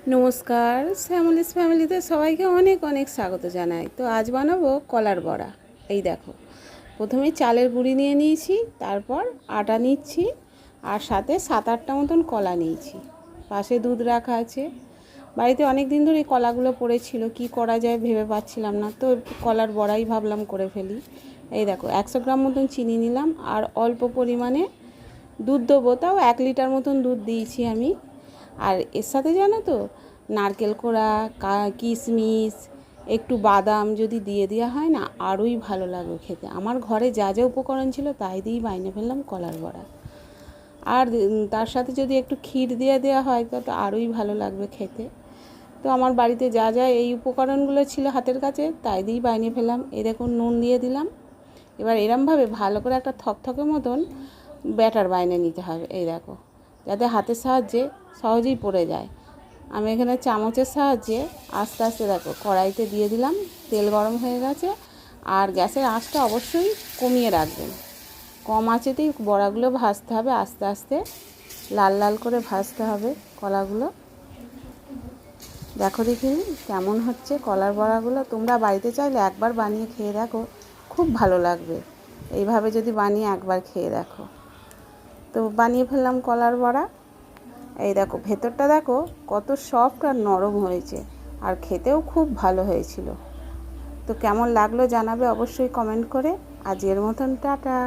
নমস্কার, শ্যামলিস ফ্যামিলিতে সবাইকে অনেক অনেক স্বাগত জানাই। তো আজ বানাবো কলার বড়া। এই দেখো, প্রথমে চালের গুঁড়ি নিয়ে নিয়েছি, তারপর আটা নিচ্ছি, আর সাথে 7-8টা মতন কলা নিয়েছি। পাশে দুধ রাখা আছে। বাড়িতে অনেক দিন ধরে কলাগুলো পড়েছিল, কি করা যায় ভেবে পাচ্ছিলাম না, তো কলার বড়াই ভাবলাম করে ফেলি। এই দেখো, 100 গ্রাম মতন চিনি নিলাম, আর অল্প পরিমাণে দুধ দেবো, তাও 1 লিটার মতন দুধ দিয়েছি আমি। আর এর সাথে জানো তো, নারকেল কোড়া, কিশমিশ, একটু বাদাম যদি দিয়ে দেওয়া হয় না, আরোই ভালো লাগবে খেতে। আমার ঘরে যা যা উপকরণ ছিল তাই দিয়েই বানিয়ে ফেললাম কলার বড়া। আর তার সাথে যদি একটু ক্ষীর দিয়ে দেওয়া হয় তো আরোই ভালো লাগবে খেতে। তো আমার বাড়িতে যা যা এই উপকরণগুলো ছিল হাতের কাছে তাই দিয়েই বানিয়ে ফেললাম। এই দেখুন, নুন দিয়ে দিলাম। এবার এরমভাবে ভালো করে একটা থকথকে মতন ব্যাটার বানিয়ে নিতে হবে। এই দেখো, যাতে হাতের সাহায্যে সহজেই পড়ে যায়। আমি এখানে চামচের সাহায্যে আস্তে আস্তে দেখো কড়াইতে দিয়ে দিলাম। তেল গরম হয়ে গেছে, আর গ্যাসের আঁচটা অবশ্যই কমিয়ে রাখবেন। কম আঁচেতেই বড়াগুলো ভাজতে হবে, আস্তে আস্তে লাল লাল করে ভাজতে হবে কলাগুলো। দেখো দেখিনি কেমন হচ্ছে কলার বড়াগুলো। তোমরা বাড়িতে চাইলে একবার বানিয়ে খেয়ে দেখো, খুব ভালো লাগবে। এইভাবে যদি বানিয়ে একবার খেয়ে দেখো। তো বানিয়ে ফেললাম কলার বড়া। এই দেখো, ভেতরটা দেখো কত সফট আর নরম হয়েছে, আর খেতেও খুব ভালো হয়েছিল। তো কেমন লাগলো জানাবে অবশ্যই কমেন্ট করে। আজকের মতন টাটা।